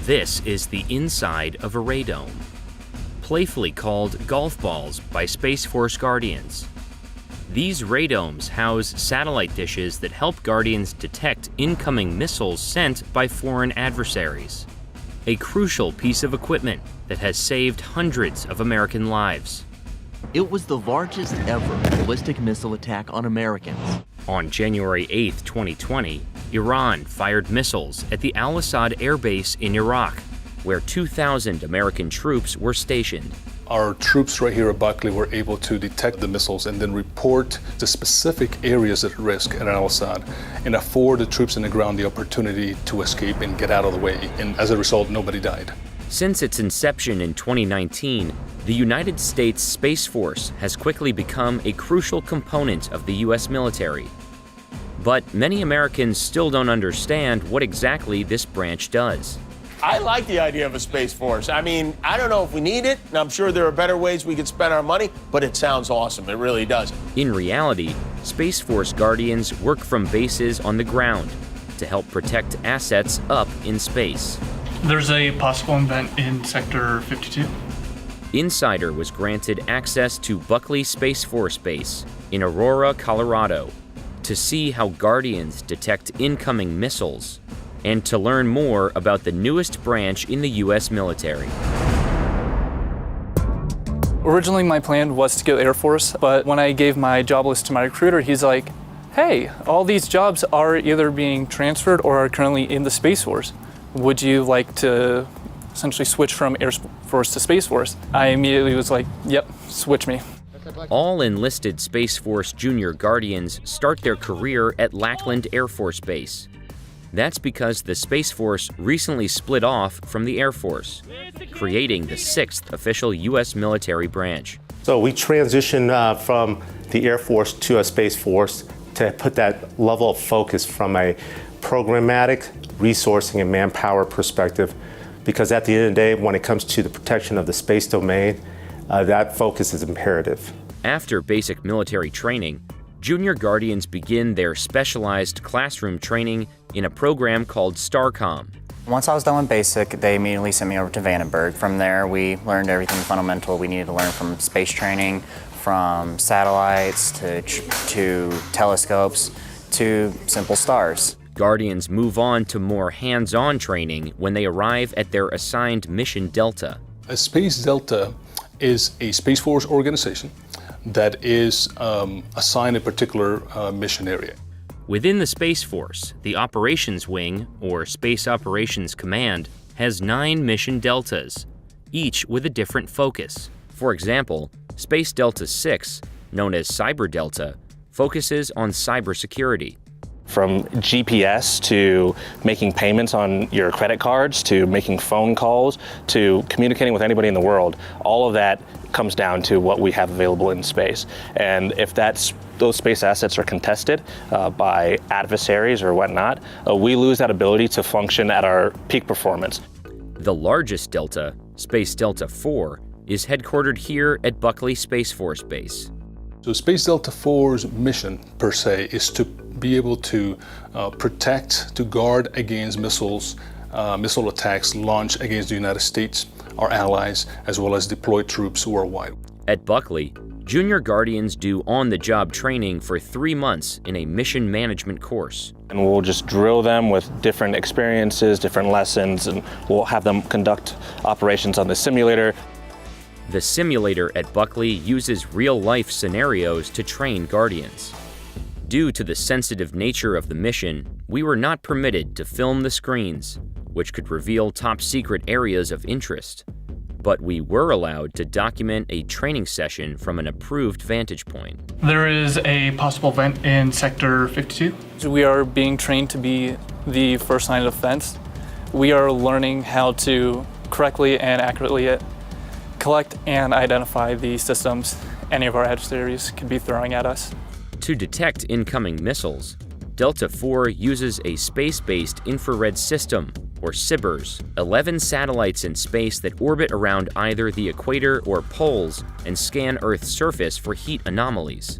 This is the inside of a radome, playfully called golf balls by Space Force Guardians. These radomes house satellite dishes that help Guardians detect incoming missiles sent by foreign adversaries. A crucial piece of equipment that has saved hundreds of American lives. It was the largest ever ballistic missile attack on Americans. On January 8, 2020, Iran fired missiles at the Al-Assad Air Base in Iraq, where 2,000 American troops were stationed. Our troops right here at Buckley were able to detect the missiles and then report the specific areas at risk at Al-Assad and afford the troops on the ground the opportunity to escape and get out of the way. And as a result, nobody died. Since its inception in 2019, the United States Space Force has quickly become a crucial component of the U.S. military. But many Americans still don't understand what exactly this branch does. I like the idea of a Space Force. I mean, I don't know if we need it, and I'm sure there are better ways we could spend our money, but it sounds awesome. It really does. In reality, Space Force Guardians work from bases on the ground to help protect assets up in space. There's a possible event in Sector 52. Insider was granted access to Buckley Space Force Base in Aurora, Colorado, to see how Guardians detect incoming missiles and to learn more about the newest branch in the U.S. military. Originally, my plan was to go Air Force, but when I gave my job list to my recruiter, he's like, hey, all these jobs are either being transferred or are currently in the Space Force. Would you like to essentially switch from Air Force to Space Force? I immediately was like, yep, switch me. All enlisted Space Force Junior Guardians start their career at Lackland Air Force Base. That's because the Space Force recently split off from the Air Force, creating the 6th official U.S. military branch. So we transitioned from the Air Force to a Space Force to put that level of focus from a programmatic, resourcing, and manpower perspective, because at the end of the day, when it comes to the protection of the space domain, that focus is imperative. After basic military training, Junior Guardians begin their specialized classroom training in a program called STARCOM. Once I was done with basic, they immediately sent me over to Vandenberg. From there, we learned everything fundamental we needed to learn, from space training, from satellites to telescopes to simple stars. Guardians move on to more hands-on training when they arrive at their assigned Mission Delta. A Space Delta is a Space Force organization that is assigned a particular mission area. Within the Space Force, the Operations Wing, or Space Operations Command, has 9 mission deltas, each with a different focus. For example, Space Delta 6, known as Cyber Delta, focuses on cybersecurity. From GPS to making payments on your credit cards, to making phone calls, to communicating with anybody in the world, all of that comes down to what we have available in space. And if those space assets are contested by adversaries or whatnot, we lose that ability to function at our peak performance. The largest delta, Space Delta 4, is headquartered here at Buckley Space Force Base. So Space Delta 4's mission, per se, is to be able to protect, to guard against missiles, missile attacks launched against the United States, our allies, as well as deployed troops worldwide. At Buckley, Junior Guardians do on-the-job training for 3 months in a mission management course. And we'll just drill them with different experiences, different lessons, and we'll have them conduct operations on the simulator. The simulator at Buckley uses real-life scenarios to train Guardians. Due to the sensitive nature of the mission, we were not permitted to film the screens, which could reveal top-secret areas of interest. But we were allowed to document a training session from an approved vantage point. There is a possible event in Sector 52. We are being trained to be the first line of defense. We are learning how to correctly and accurately collect and identify the systems any of our adversaries could be throwing at us. To detect incoming missiles, Delta 4 uses a space-based infrared system, or SBIRS, 11 satellites in space that orbit around either the equator or poles and scan Earth's surface for heat anomalies.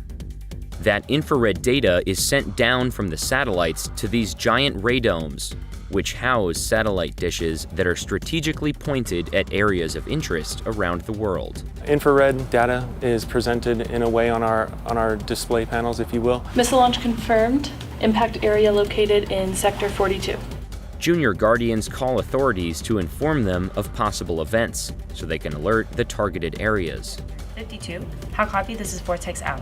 That infrared data is sent down from the satellites to these giant radomes, which house satellite dishes that are strategically pointed at areas of interest around the world. Infrared data is presented in a way on our display panels, if you will. Missile launch confirmed. Impact area located in Sector 42. Junior Guardians call authorities to inform them of possible events so they can alert the targeted areas. 52. How copy? This is Vortex out.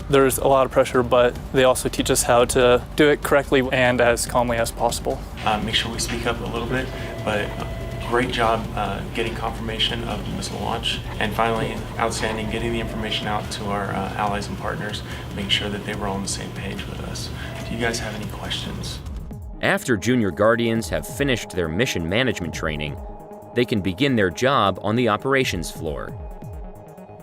There's a lot of pressure, but they also teach us how to do it correctly and as calmly as possible. Make sure we speak up a little bit, but great job getting confirmation of the missile launch. And finally, outstanding getting the information out to our allies and partners, making sure that they were all on the same page with us. Do you guys have any questions? After Junior Guardians have finished their mission management training, they can begin their job on the operations floor.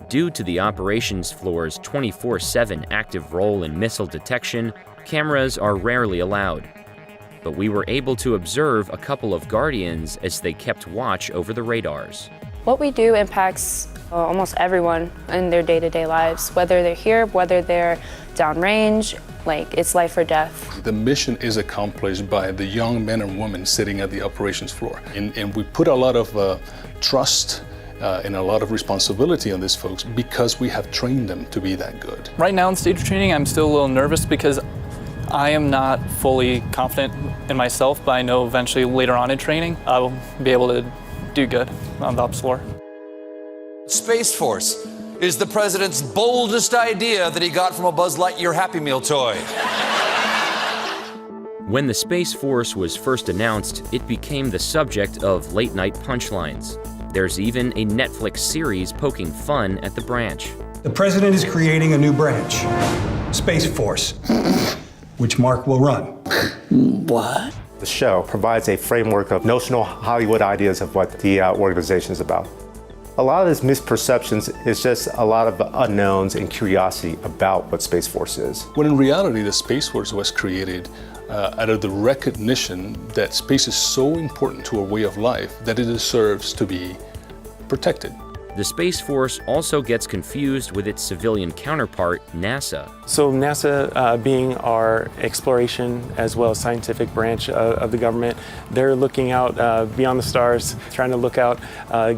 Due to the operations floor's 24/7 active role in missile detection, cameras are rarely allowed. But we were able to observe a couple of Guardians as they kept watch over the radars. What we do impacts almost everyone in their day-to-day lives, whether they're here, whether they're downrange, like it's life or death. The mission is accomplished by the young men and women sitting at the operations floor. And we put a lot of trust and a lot of responsibility on these folks because we have trained them to be that good. Right now in stage training, I'm still a little nervous because I am not fully confident in myself, but I know eventually later on in training, I will be able to do good on the ops floor. Space Force is the president's boldest idea that he got from a Buzz Lightyear Happy Meal toy. When the Space Force was first announced, it became the subject of late-night punchlines. There's even a Netflix series poking fun at the branch. The president is creating a new branch, Space Force, which Mark will run. What? The show provides a framework of notional Hollywood ideas of what the organization is about. A lot of these misperceptions is just a lot of unknowns and curiosity about what Space Force is. When in reality, the Space Force was created out of the recognition that space is so important to our way of life that it deserves to be protected. The Space Force also gets confused with its civilian counterpart, NASA. So NASA being our exploration as well as scientific branch of the government, they're looking out beyond the stars, trying to look out,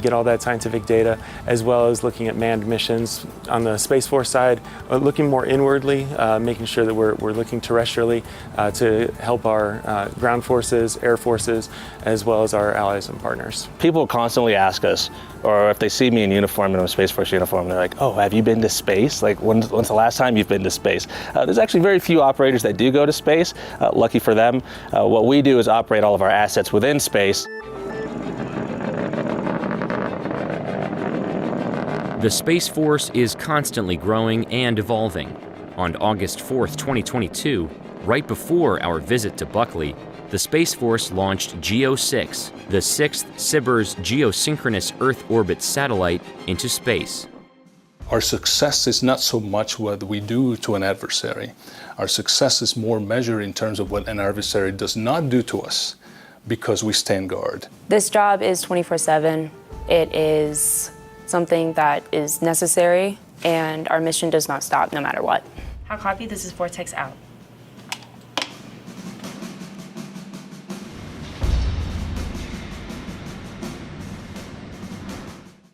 get all that scientific data, as well as looking at manned missions. On the Space Force side, looking more inwardly, making sure that we're looking terrestrially to help our ground forces, air forces, as well as our allies and partners. People constantly ask us, or if they see me in uniform, in a Space Force uniform, they're like, oh, have you been to space? Like, when's the last time you've been to space? There's actually very few operators that do go to space. Lucky for them. What we do is operate all of our assets within space. The Space Force is constantly growing and evolving. On August 4th, 2022, right before our visit to Buckley, the Space Force launched GEO-6, the 6th SBIRS geosynchronous Earth orbit satellite, into space. Our success is not so much what we do to an adversary. Our success is more measured in terms of what an adversary does not do to us because we stand guard. This job is 24/7. It is something that is necessary, and our mission does not stop no matter what. How copy? This is Vortex out.